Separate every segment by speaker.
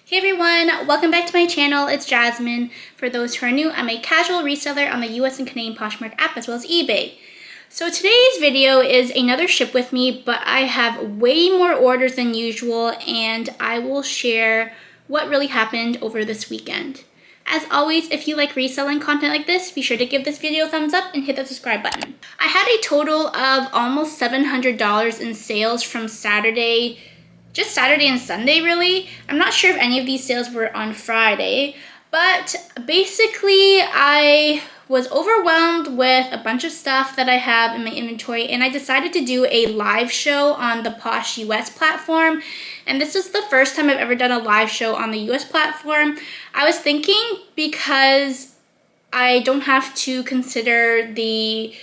Speaker 1: Hey everyone, welcome back to my channel. It's Jasmine. For those who are new, I'm a casual reseller on the US and Canadian Poshmark app as well as eBay. So today's video is another ship with me, but I have way more orders than usual and I will share what really happened over this weekend. As always, if you like reselling content like this, be sure to give this video a thumbs up and hit the subscribe button. I had a total of almost $700 in sales from Saturday, just Saturday and Sunday really. I'm not sure if any of these sales were on Friday, but basically I was overwhelmed with a bunch of stuff that I have in my inventory, and I decided to do a live show on the Posh US platform. And this is the first time I've ever done a live show on the US platform. I was thinking because I don't have to consider the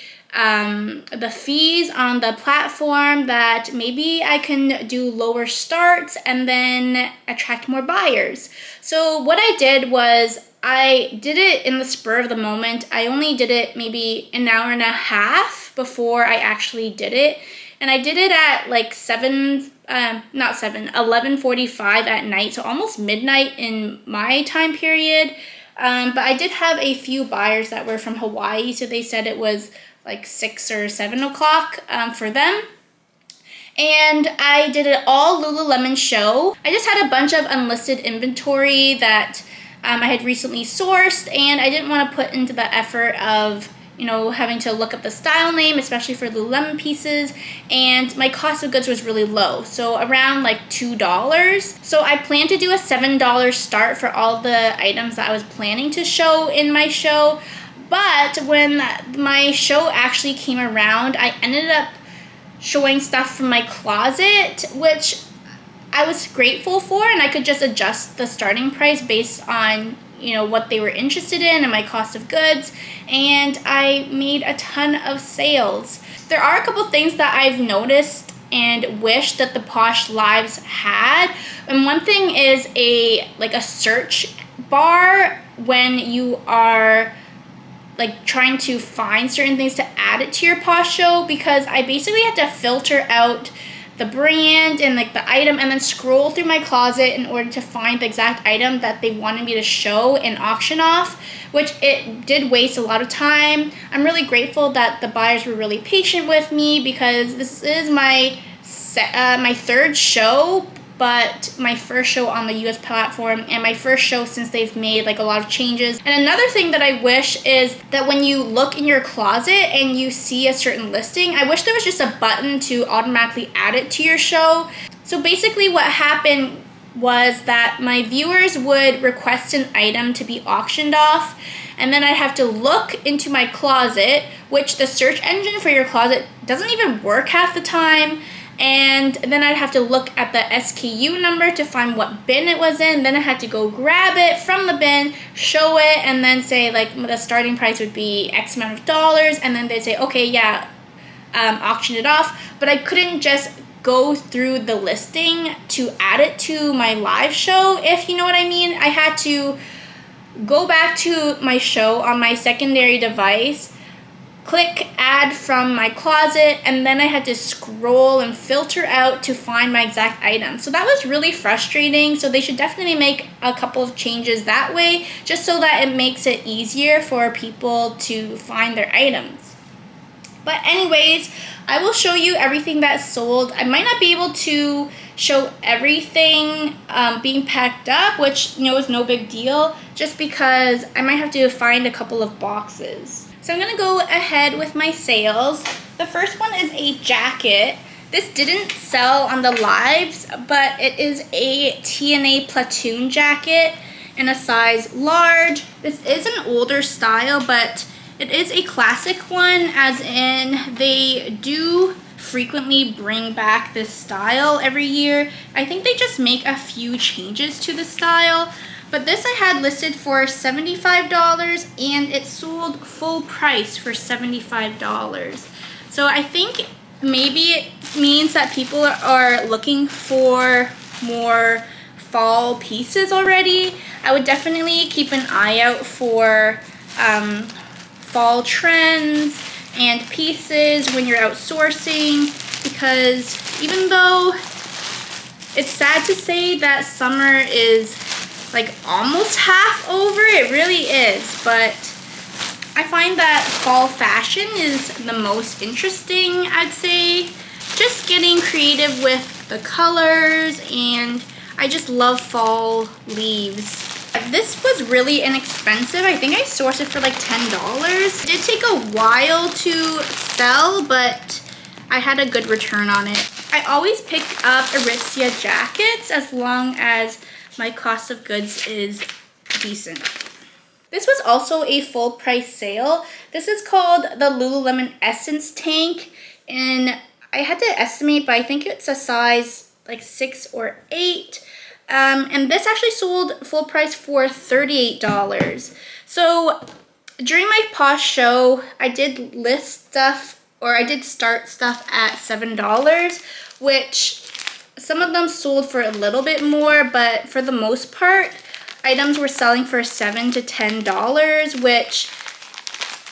Speaker 1: fees on the platform, that maybe I can do lower starts and then attract more buyers. So what I did was I did it in the spur of the moment. I only did it maybe an hour and a half before I actually did it. And I did it at like 11:45 at night, so almost midnight in my time period. But I did have a few buyers that were from Hawaii, so they said it was like 6 or 7 o'clock for them. And I did it all Lululemon show. I just had a bunch of unlisted inventory that I had recently sourced, and I didn't want to put into the effort of, you know, having to look up the style name, especially for Lululemon pieces, and my cost of goods was really low, so around like $2. So I planned to do a $7 start for all the items that I was planning to show in my show. But when my show actually came around, I ended up showing stuff from my closet, which I was grateful for, and I could just adjust the starting price based on, you know, what they were interested in and my cost of goods, and I made a ton of sales. There are a couple things that I've noticed and wish that the Posh Lives had, and one thing is a search bar when you are like trying to find certain things to add it to your Posh show, because I basically had to filter out the brand and like the item and then scroll through my closet in order to find the exact item that they wanted me to show and auction off, which it did waste a lot of time. I'm really grateful that the buyers were really patient with me, because this is my third show, but my first show on the US platform and my first show since they've made like a lot of changes. And another thing that I wish is that when you look in your closet and you see a certain listing, I wish there was just a button to automatically add it to your show. So basically what happened was that my viewers would request an item to be auctioned off, and then I'd have to look into my closet, which the search engine for your closet doesn't even work half the time. And then I'd have to look at the SKU number to find what bin it was in. Then I had to go grab it from the bin, show it, and then say like the starting price would be X amount of dollars. And then they'd say, okay, yeah, auction it off. But I couldn't just go through the listing to add it to my live show, if you know what I mean. I had to go back to my show on my secondary device, click add from my closet, and then I had to scroll and filter out to find my exact item. So that was really frustrating. So they should definitely make a couple of changes that way, just so that it makes it easier for people to find their items. But anyways, I will show you everything that's sold. I might not be able to show everything being packed up, which, you know, is no big deal, just because I might have to find a couple of boxes. So I'm gonna go ahead with my sales. The first one is a jacket. This didn't sell on the lives, but it is a TNA platoon jacket in a size large. This is an older style, but it is a classic one, as in they do frequently bring back this style every year. I think they just make a few changes to the style. But this I had listed for $75, and it sold full price for $75. So I think maybe it means that people are looking for more fall pieces already. I would definitely keep an eye out for fall trends and pieces when you're out sourcing, because even though it's sad to say that summer is like almost half over. It really is, but I find that fall fashion is the most interesting, I'd say. Just getting creative with the colors, and I just love fall leaves. This was really inexpensive. I think I sourced it for like $10. It did take a while to sell, but I had a good return on it. I always pick up Aritzia jackets as long as my cost of goods is decent. This was also a full price sale. This is called the Lululemon Essence Tank, and I had to estimate, but I think it's a size like 6 or 8. And this actually sold full price for $38. So during my Posh show, I did list stuff, or I did start stuff at $7, which some of them sold for a little bit more, but for the most part, items were selling for $7 to $10, which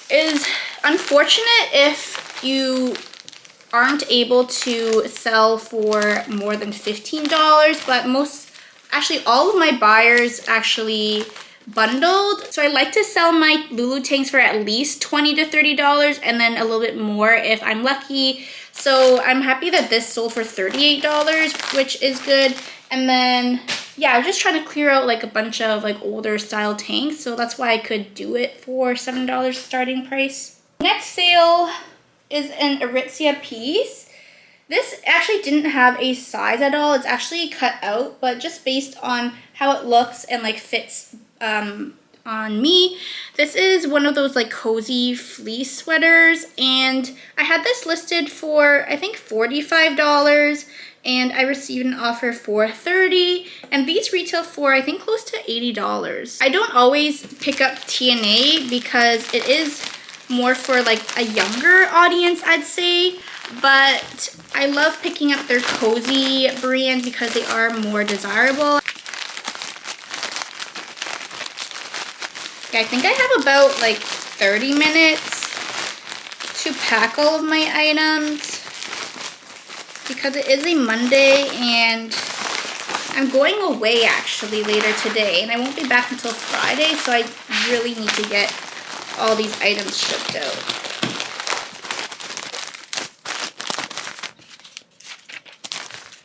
Speaker 1: is unfortunate if you aren't able to sell for more than $15, but actually all of my buyers actually bundled. So I like to sell my Lulu tanks for at least $20 to $30 and then a little bit more if I'm lucky. So I'm happy that this sold for $38, which is good. And then, yeah, I was just trying to clear out like a bunch of like older style tanks. So that's why I could do it for $7 starting price. Next sale is an Aritzia piece. This actually didn't have a size at all. It's actually cut out, but just based on how it looks and like fits on me. This is one of those like cozy fleece sweaters, and I had this listed for I think $45, and I received an offer for $30, and these retail for I think close to $80. I don't always pick up TNA because it is more for like a younger audience, I'd say, but I love picking up their cozy brand because they are more desirable. I think I have about like 30 minutes to pack all of my items because it is a Monday and I'm going away actually later today, and I won't be back until Friday, so I really need to get all these items shipped out.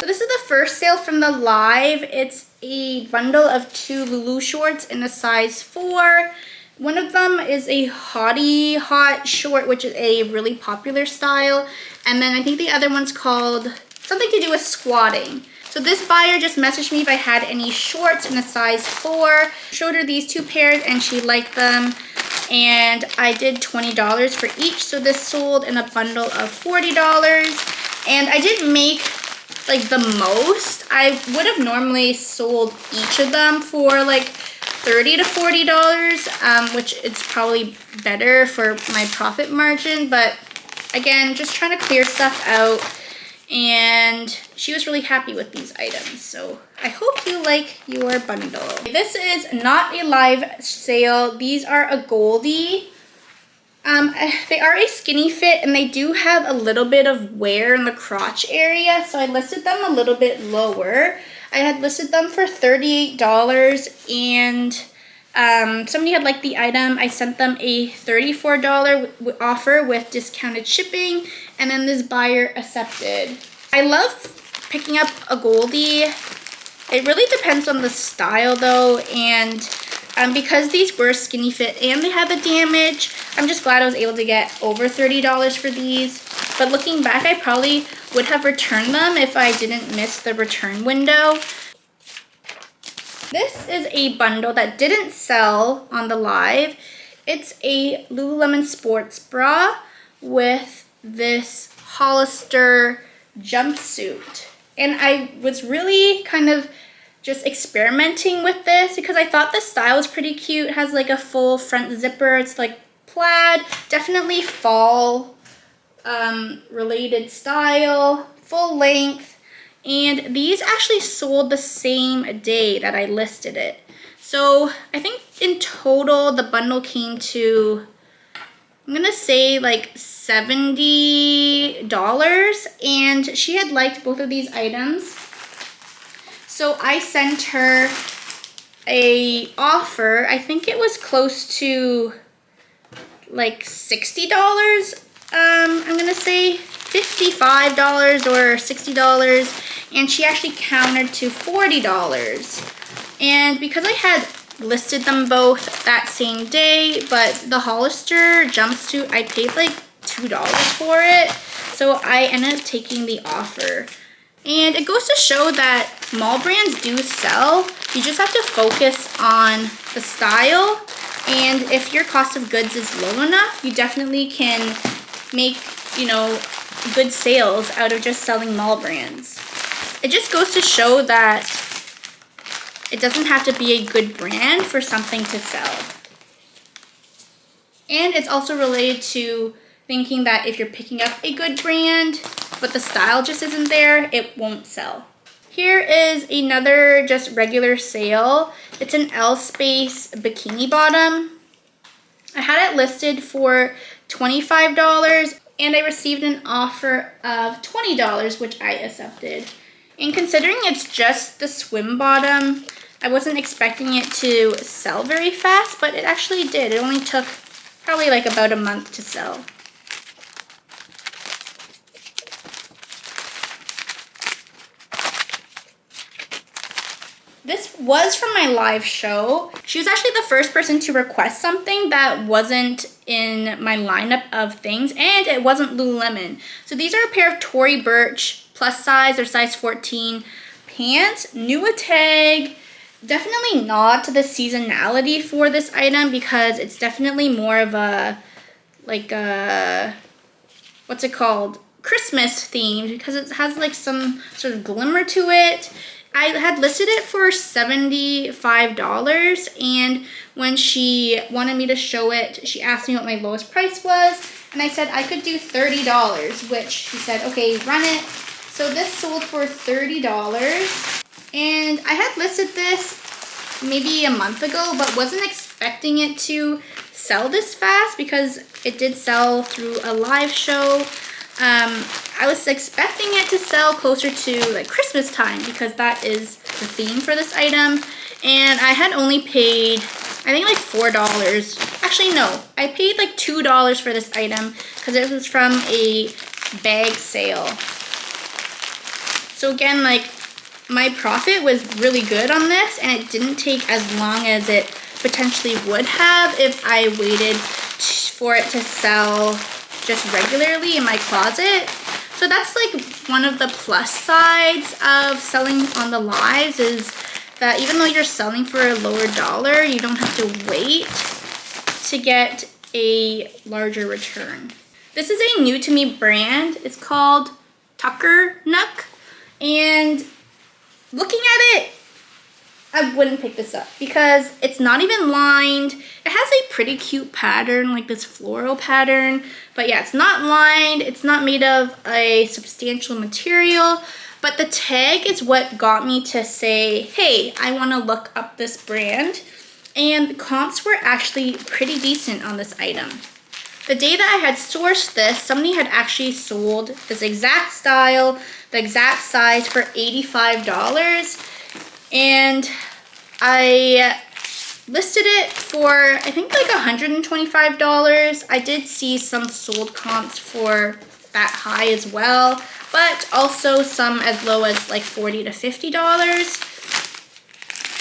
Speaker 1: So this is the first sale from the live. It's a bundle of 2 Lulu shorts in a size 4. One of them is a hottie hot short, which is a really popular style. And then I think the other one's called something to do with squatting. So this buyer just messaged me if I had any shorts in a size 4. Showed her these 2 pairs and she liked them. And I did $20 for each. So this sold in a bundle of $40. And I didn't make like the most. I would have normally sold each of them for like $30 to $40, which it's probably better for my profit margin. But again, just trying to clear stuff out. And she was really happy with these items. So I hope you like your bundle. This is not a live sale. These are a Goldie. They are a skinny fit and they do have a little bit of wear in the crotch area. So I listed them a little bit lower. I had listed them for $38 and somebody had liked the item. I sent them a $34 offer with discounted shipping, and then this buyer accepted. I love picking up a Goldie. It really depends on the style though, and because these were skinny fit and they had the damage, I'm just glad I was able to get over $30 for these. But looking back, I probably would have returned them if I didn't miss the return window. This is a bundle that didn't sell on the live. It's a Lululemon sports bra with this Hollister jumpsuit. And I was really kind of just experimenting with this because I thought the style was pretty cute. It has like a full front zipper. It's like plaid, definitely fall related style, full length. And these actually sold the same day that I listed it. So I think in total the bundle came to, I'm gonna say like $70, and she had liked both of these items. So I sent her a offer. I think it was close to like $60. I'm gonna say $55 or $60, and she actually countered to $40. And because I had listed them both that same day, but the Hollister jumpsuit, I paid like $2 for it, so I ended up taking the offer. And it goes to show that mall brands do sell. You just have to focus on the style, and if your cost of goods is low enough, you definitely can make, you know, good sales out of just selling mall brands. It just goes to show that it doesn't have to be a good brand for something to sell. And it's also related to thinking that if you're picking up a good brand, but the style just isn't there, it won't sell. Here is another just regular sale. It's an L Space bikini bottom. I had it listed for $25, and I received an offer of $20, which I accepted. And considering it's just the swim bottom, I wasn't expecting it to sell very fast, but it actually did. It only took probably like about a month to sell. This was from my live show. She was actually the first person to request something that wasn't in my lineup of things, and it wasn't Lululemon. So these are a pair of Tory Burch plus size or size 14 pants. New tag. Definitely not the seasonality for this item, because it's definitely more of a, like a, what's it called? Christmas themed, because it has like some sort of glimmer to it. I had listed it for $75, and when she wanted me to show it, she asked me what my lowest price was, and I said I could do $30, which she said, okay, run it. So this sold for $30, and I had listed this maybe a month ago, but wasn't expecting it to sell this fast because it did sell through a live show. I was expecting it to sell closer to like Christmas time, because that is the theme for this item. And I had only paid, I think, like $4. Actually, no, I paid like $2 for this item because it was from a bag sale. So again, like, my profit was really good on this, and it didn't take as long as it potentially would have if I waited for it to sell just regularly in my closet. So that's like one of the plus sides of selling on the lives, is that even though you're selling for a lower dollar, you don't have to wait to get a larger return. This is a new to me brand. It's called Tucker Nuck, and looking at it, I wouldn't pick this up because it's not even lined. It has a pretty cute pattern, like this floral pattern, but yeah, it's not lined. It's not made of a substantial material, but the tag is what got me to say, hey, I want to look up this brand. And the comps were actually pretty decent on this item. The day that I had sourced this, somebody had actually sold this exact style, the exact size for $85. And I listed it for, I think, like $125. I did see some sold comps for that high as well, but also some as low as like $40 to $50.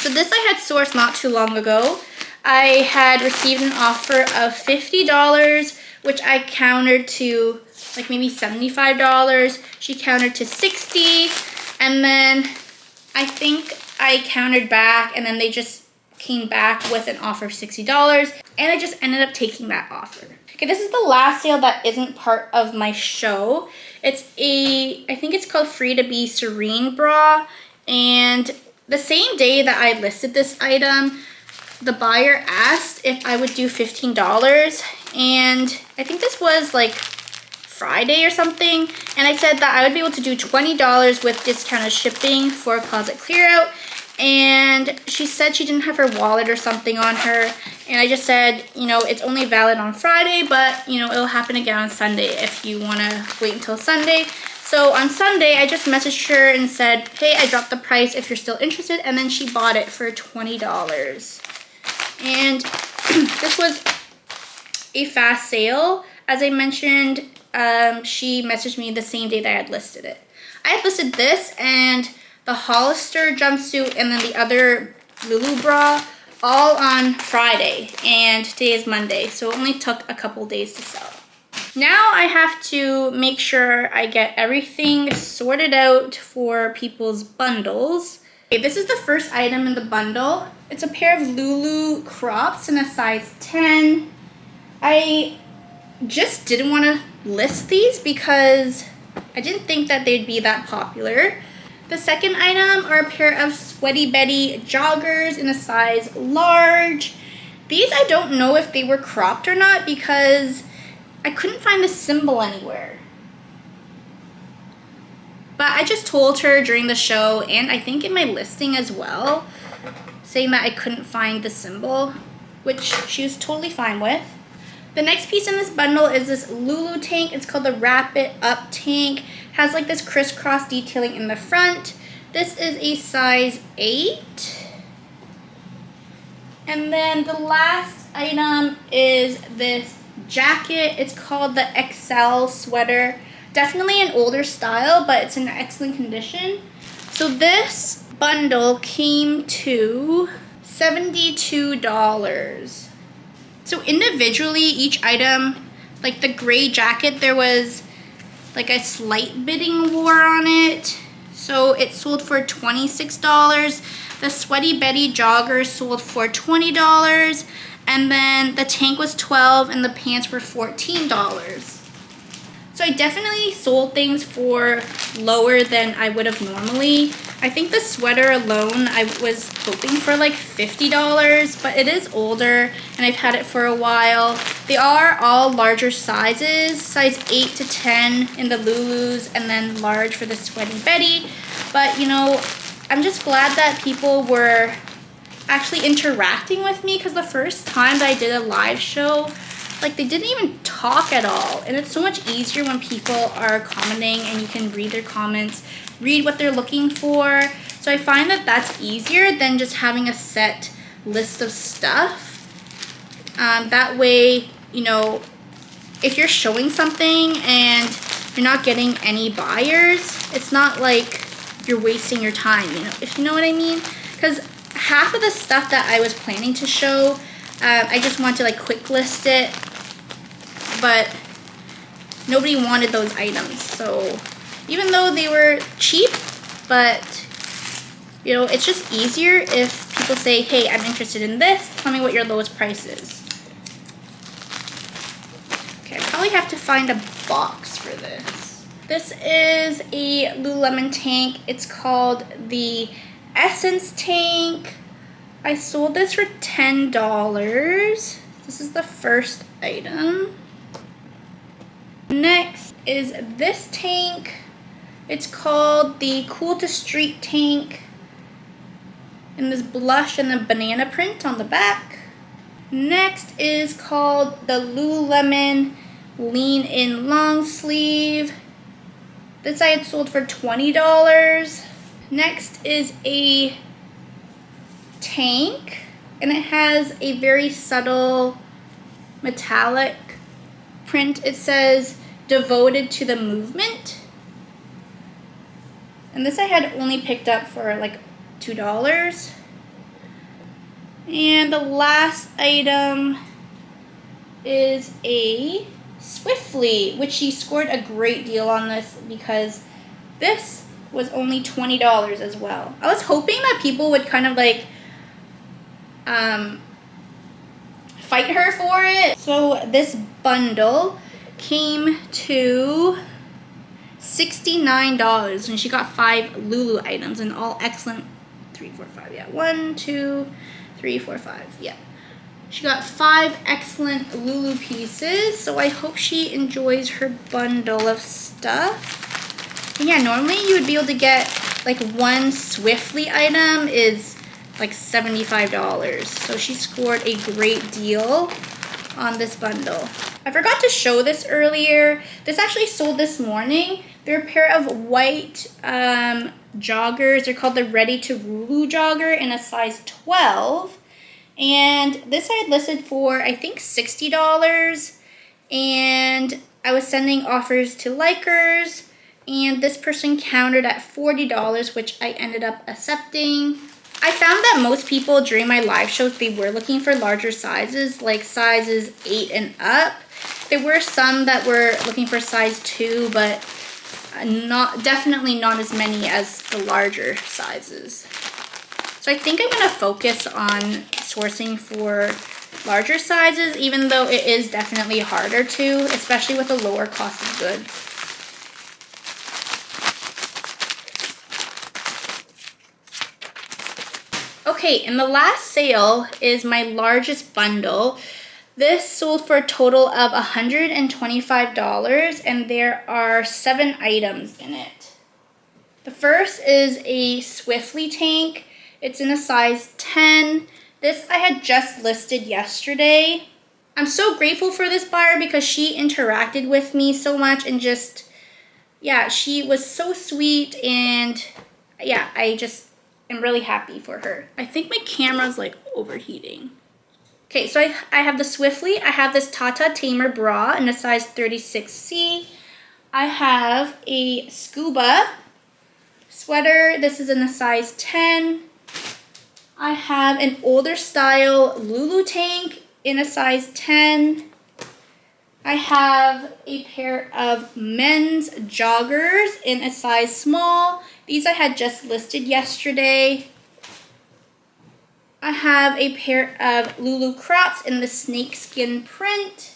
Speaker 1: So this I had sourced not too long ago. I had received an offer of $50, which I countered to like maybe $75. She countered to $60, and then I think I countered back, and then they just came back with an offer of $60, and I just ended up taking that offer. Okay, this is the last sale that isn't part of my show. It's I think it's called Free to Be Serene bra, and the same day that I listed this item, the buyer asked if I would do $15, and I think this was like Friday or something, and I said that I would be able to do $20 with discounted shipping for closet clear out, and she said she didn't have her wallet or something on her, and I just said, you know, it's only valid on Friday, but, you know, it'll happen again on Sunday if you want to wait until Sunday. So on Sunday, I just messaged her and said, hey, I dropped the price if you're still interested. And then she bought it for $20. And this was a fast sale. As I mentioned, she messaged me the same day that I had listed it. I had listed this and the Hollister jumpsuit and then the other Lulu bra all on Friday, and today is Monday, so it only took a couple days to sell. Now I have to make sure I get everything sorted out for people's bundles. Okay, this is the first item in the bundle. It's a pair of Lulu crops in a size 10. I just didn't want to list these because I didn't think that they'd be that popular. The second item are a pair of Sweaty Betty joggers in a size large. These I don't know if they were cropped or not because I couldn't find the symbol anywhere. But I just told her during the show, and I think in my listing as well, saying that I couldn't find the symbol, which she was totally fine with. The next piece in this bundle is this Lulu tank. It's called the Wrap It Up tank. Has like this crisscross detailing in the front. This is a size 8. And then the last item is this jacket. It's called the XL sweater. Definitely an older style, but it's in excellent condition. So this bundle came to $72. So individually, each item, like the gray jacket, there was like a slight bidding war on it. So it sold for $26. The Sweaty Betty joggers sold for $20. And then the tank was $12 and the pants were $14. So I definitely sold things for lower than I would have normally. I think the sweater alone, I was hoping for like $50, but it is older and I've had it for a while. They are all larger sizes, size 8 to 10 in the Lulus and then large for the Sweaty Betty. But you know, I'm just glad that people were actually interacting with me because the first time that I did a live show, like they didn't even talk at all. And it's so much easier when people are commenting and you can read their comments, read what they're looking for. So I find that that's easier than just having a set list of stuff. That way, you know, if you're showing something and you're not getting any buyers, it's not like you're wasting your time, you know, if you know what I mean. Because half of the stuff that I was planning to show, I just want to like quick list it, but nobody wanted those items. So even though they were cheap, but you know, it's just easier if people say, hey, I'm interested in this, tell me what your lowest price is. Okay, I probably have to find a box for this. This is a Lululemon tank. It's called the Essence tank. I sold this for $10. This is the first item. Next is this tank. It's called the Cool to Street tank. In this blush and the banana print on the back. Next is called the Lululemon Lean In Long Sleeve. This I had sold for $20. Next is a tank, and it has a very subtle metallic print. It says devoted to the movement, and this I had only picked up for like $2. And the last item is a Swiftly, which she scored a great deal on this because this was only $20 as well. I was hoping that people would kind of like fight her for it. So this bundle came to $69 and she got 5 Lulu items and all excellent. 3, 4, 5, yeah. 1, 2, 3, 4, 5, yeah. She got 5 excellent Lulu pieces, so I hope she enjoys her bundle of stuff. And yeah, normally you would be able to get like one Swiftly item is like $75. So she scored a great deal on this bundle. I forgot to show this earlier. This actually sold this morning. They're a pair of white joggers. They're called the Ready to Rulu jogger in a size 12. And this I had listed for, I think, $60. And I was sending offers to likers. And this person countered at $40, which I ended up accepting. I found that most people during my live shows, they were looking for larger sizes, like sizes 8 and up. There were some that were looking for size 2, but definitely not as many as the larger sizes. So I think I'm going to focus on sourcing for larger sizes, even though it is definitely harder to, especially with the lower cost of goods. Okay, and the last sale is my largest bundle. This sold for a total of $125, and there are 7 items in it. The first is a Swiftly tank. It's in a size 10. This I had just listed yesterday. I'm so grateful for this buyer because she interacted with me so much and just, yeah, she was so sweet, and yeah, I just am really happy for her. I think my camera's like overheating. Okay, so I have the Swiftly. I have this Tata Tamer bra in a size 36C. I have a Scuba sweater. This is in a size 10. I have an older style Lulu tank in a size 10. I have a pair of men's joggers in a size small. These I had just listed yesterday. I have a pair of Lulu crops in the snakeskin print.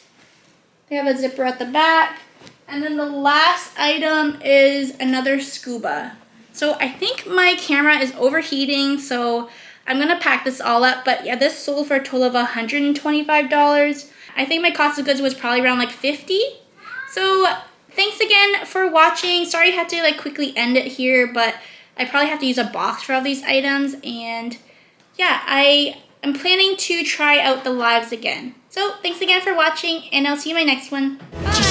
Speaker 1: They have a zipper at the back. And then the last item is another Scuba. So I think my camera is overheating, so I'm going to pack this all up. But yeah, this sold for a total of $125. I think my cost of goods was probably around like $50. So thanks again for watching. Sorry I had to like quickly end it here, but I probably have to use a box for all these items. And yeah, I am planning to try out the lives again. So thanks again for watching, and I'll see you in my next one. Bye!